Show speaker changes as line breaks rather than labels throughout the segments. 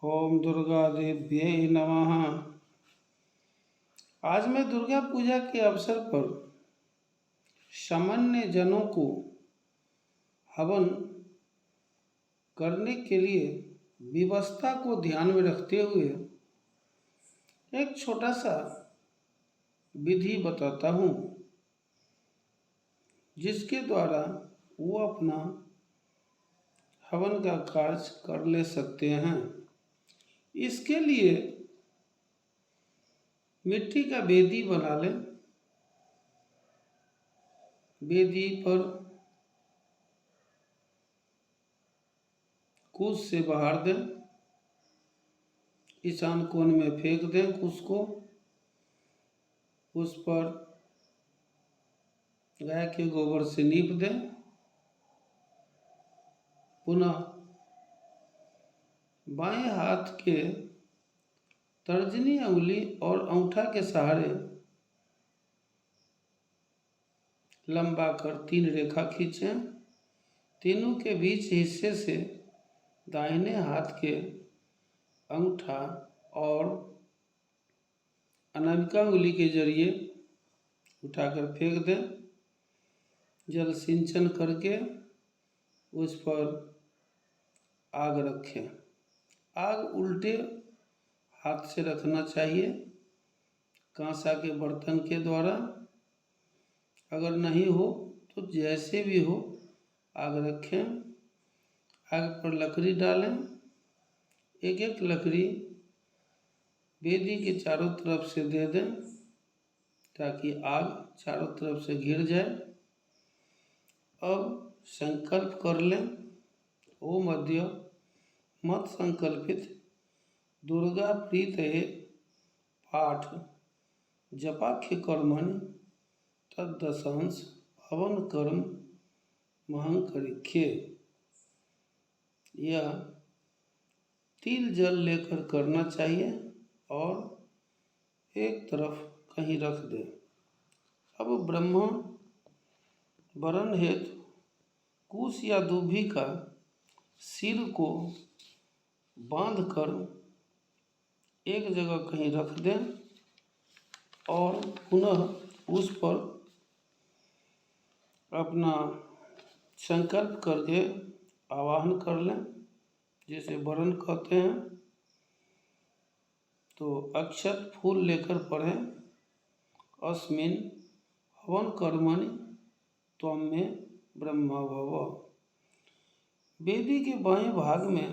ओम दुर्गा देव्यै नमः। आज मैं दुर्गा पूजा के अवसर पर सामान्य जनों को हवन करने के लिए व्यवस्था को ध्यान में रखते हुए एक छोटा सा विधि बताता हूँ, जिसके द्वारा वो अपना हवन का कार्य कर ले सकते हैं। इसके लिए मिट्टी का बेदी बना लें। बेदी पर कुश से बहार दें, ईशान कोण में फेंक दें कुश को। उस पर गाय के गोबर से लीप दें। पुनः बाएं हाथ के तर्जनी अंगुली और अंगूठा के सहारे लंबा कर 3 रेखा खींचें। तीनों के बीच हिस्से से दाहिने हाथ के अंगूठा और अनामिका अंगुली के जरिए उठाकर फेंक दें। जल सिंचन करके उस पर आग रखें। आग उल्टे हाथ से रखना चाहिए, कांसा के बर्तन के द्वारा। अगर नहीं हो तो जैसे भी हो आग रखें। आग पर लकड़ी डालें। एक एक लकड़ी वेदी के चारों तरफ से दे दें ताकि आग चारों तरफ से घिर जाए। अब संकल्प कर लें। ओ मध्य मत संकल्पित दुर्गा प्रीतये पाठ जपाख्य कर्मणि तद्दशांश हवन कर्म महंकरिख्ये। यह तिल जल लेकर करना चाहिए और एक तरफ कहीं रख दें। अब ब्रह्म वरण हेतु कुश या दुभी का सिर को बांधकर एक जगह कहीं रख दें और पुनः उस पर अपना संकल्प करके आवाहन कर लें, जिसे वरण कहते हैं। तो अक्षत फूल लेकर पढ़ें, अस्मिन् हवन कर्मणि त्वं मे ब्रह्मा भव। वेदी के बाएं भाग में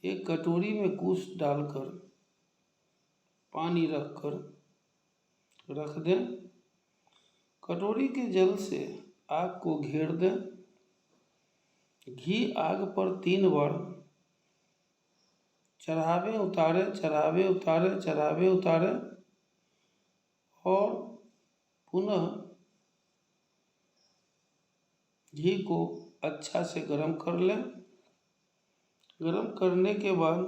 एक कटोरी में कुश डालकर पानी रख दें। कटोरी के जल से आग को घेर दें। घी आग पर 3 बार चढ़ावे उतारे और पुनः घी को अच्छा से गर्म कर लें। गर्म करने के बाद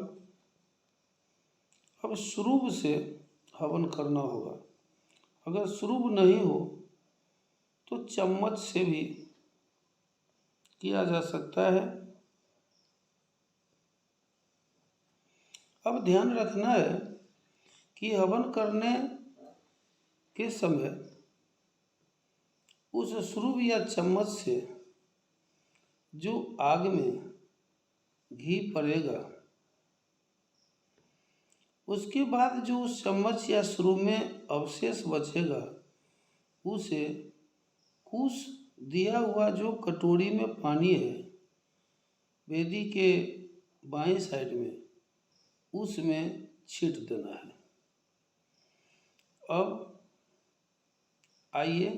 अब शुरूब से हवन करना होगा। अगर शुरूब नहीं हो तो चम्मच से भी किया जा सकता है। अब ध्यान रखना है कि हवन करने के समय उस शुरूब या चम्मच से जो आग में घी पड़ेगा, उसके बाद जो उस चम्मच या शुरूब में अवशेष बचेगा उसे कुश दिया हुआ जो कटोरी में पानी है वेदी के बाएं साइड में, उसमें छींट देना है। अब आइए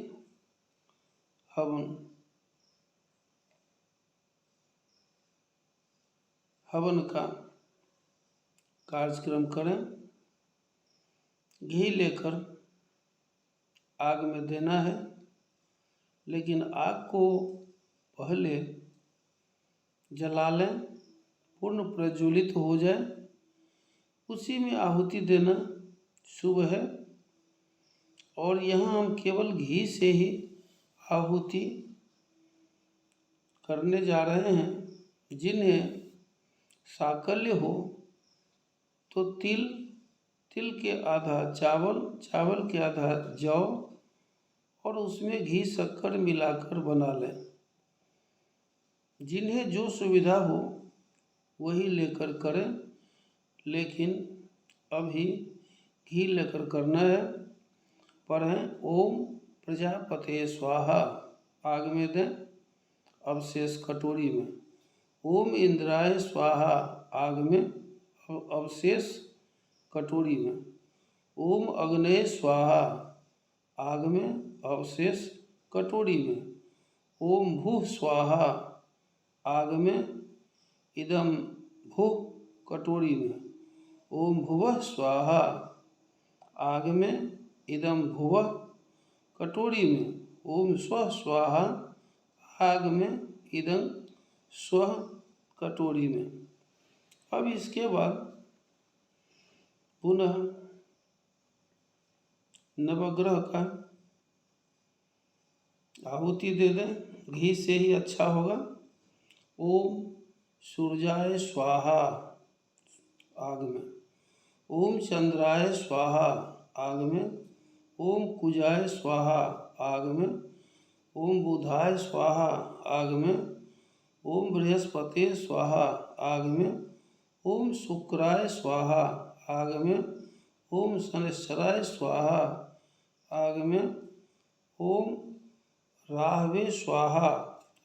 हवन का कार्यक्रम करें। घी लेकर आग में देना है, लेकिन आग को पहले जला लें, पूर्ण प्रज्वलित हो जाए, उसी में आहुति देना शुभ है। और यहाँ हम केवल घी से ही आहुति करने जा रहे हैं। जिन्हें साकल्य हो तो तिल, तिल के आधा चावल, चावल के आधा जौ और उसमें घी शक्कर मिलाकर बना लें। जिन्हें जो सुविधा हो वही लेकर करें, लेकिन अभी घी लेकर करना है। पढ़ें ओम प्रजापते स्वाहा, आग में दें, अवशेष कटोरी में। ओम इंद्राय स्वाहा, आग में, अवशेष कटोरी में। ओम अग्नये स्वाहा, आग में, अवशेष कटोरी में। ओम भूः स्वाहा, आग में, इदम भूः कटोरी में। ओम भुवः स्वाहा, आग में, इदम भुवः कटोरी में। ओम स्वः स्वाहा, आग में, इदम स्वः कटोरी में। अब इसके बाद पुनः नवग्रह का आहुति दे दें, घी से ही अच्छा होगा। ओम सूर्याय स्वाहा, आग में। ओम चंद्राय स्वाहा, आग में। ओम कुजाय स्वाहा, आग में। ओम बुधाय स्वाहा, आग में। ओम बृहस्पते स्वाहा, आग में। ओम शुक्राय स्वाहा, आग में। ओम शनैश्चराय स्वाहा, आग में। ओम राहवे स्वाहा,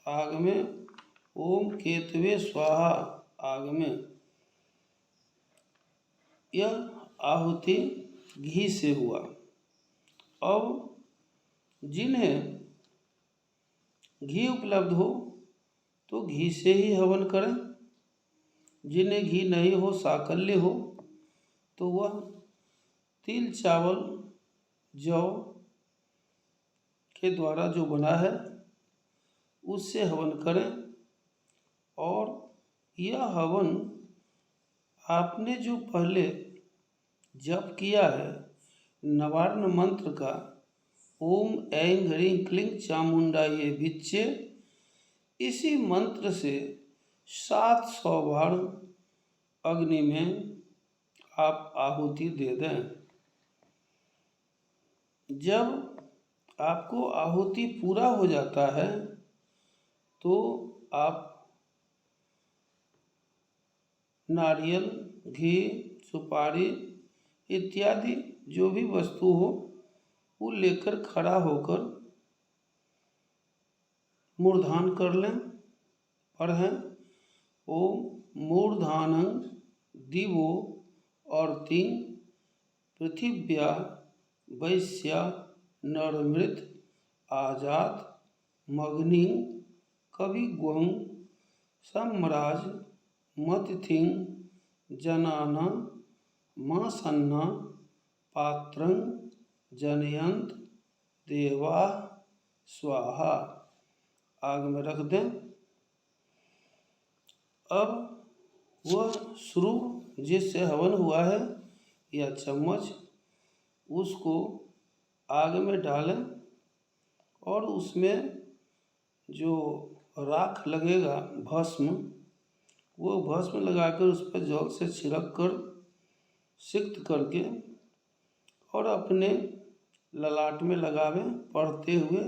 आग में। ओम केतवे स्वाहा, आग में। यह आहुति घी से हुआ। अब जिन्हें घी उपलब्ध हो तो घी से ही हवन करें। जिन्हें घी नहीं हो, साकल्य हो, तो वह तिल, चावल, जौ के द्वारा जो बना है उससे हवन करें। और यह हवन आपने जो पहले जप किया है नवार्ण मंत्र का, ओम ऐं ह्रीं क्लीं चामुंडायै विच्चे, इसी मंत्र से 700 बार अग्नि में आप आहुति दे दें। जब आपको आहुति पूरा हो जाता है तो आप नारियल, घी, सुपारी इत्यादि जो भी वस्तु हो वो लेकर खड़ा होकर मूर्धान कर लें। पढ़ें ओम मूर्धानं दिवो अर्तिं पृथिव्या वैश्या नरमृत आजात मग्निं कविग्वं सम्राज मतिथिं जनाना मासन्ना पात्रं जनयंत देवा स्वाहा, आग में रख दें। अब वह शुरू जिससे हवन हुआ है या चम्मच, उसको आग में डालें और उसमें जो राख लगेगा भस्म, वो भस्म लगाकर उस पर जल से छिड़क कर सिक्त करके और अपने ललाट में लगावें, पढ़ते हुए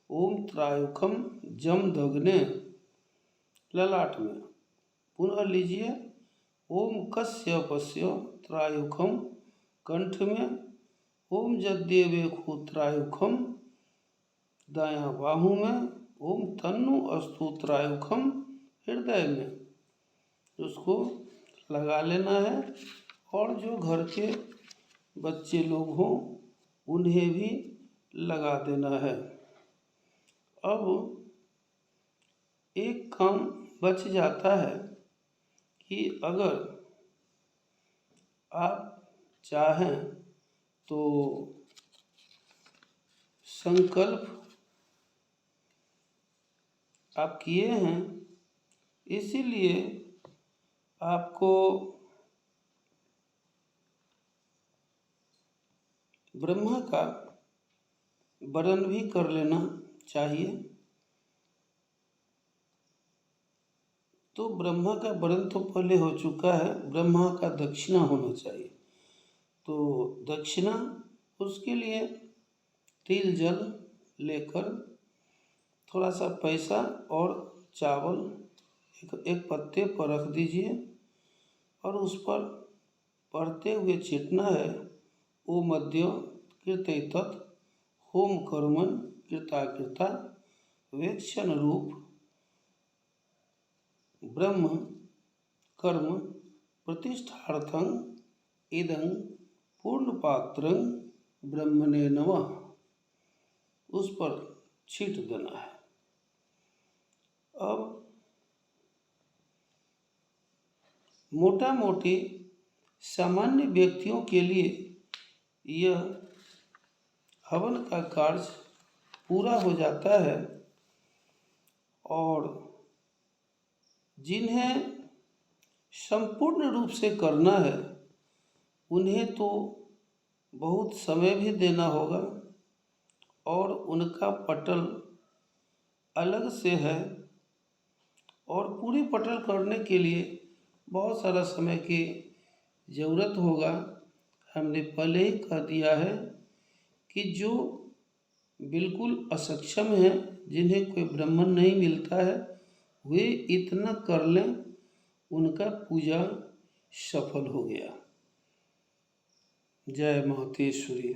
ओम त्रायुखम जम दग्ने, ललाट में। पुनः लीजिए ओम कश्यपस्य त्रायुखम कंठ में। ओम जद्देवेखु त्रायुखम दायां बाहु में। ओम तन्नु अस्तु त्रायुखम हृदय में। उसको लगा लेना है और जो घर के बच्चे लोग हों उन्हें भी लगा देना है। अब एक काम बच जाता है कि अगर आप चाहें तो संकल्प आप किए हैं, इसीलिए आपको ब्रह्मा का वरण भी कर लेना चाहिए। तो ब्रह्मा का वर्ण तो पहले हो चुका है, ब्रह्मा का दक्षिणा होना चाहिए। तो दक्षिणा उसके लिए तिल जल लेकर थोड़ा सा पैसा और चावल एक पत्ते पर रख दीजिए और उस पर पढ़ते हुए छिटना है, ओ मध्य कीर्तयितत् होम कर्मन् कृता वेक्षण रूप ब्रह्म कर्म प्रतिष्ठार्थं इदं पूर्णपात्रं ब्रह्मणे नमः, उस पर छीट देना है। अब मोटा मोटी सामान्य व्यक्तियों के लिए यह हवन का कार्य पूरा हो जाता है, और जिन्हें संपूर्ण रूप से करना है उन्हें तो बहुत समय भी देना होगा, और उनका पटल अलग से है, और पूरी पटल करने के लिए बहुत सारा समय की ज़रूरत होगा। हमने पहले ही कह दिया है कि जो बिल्कुल असक्षम हैं, जिन्हें कोई ब्राह्मण नहीं मिलता है, वे इतना कर लें, उनका पूजा सफल हो गया। जय मातेश्वरी।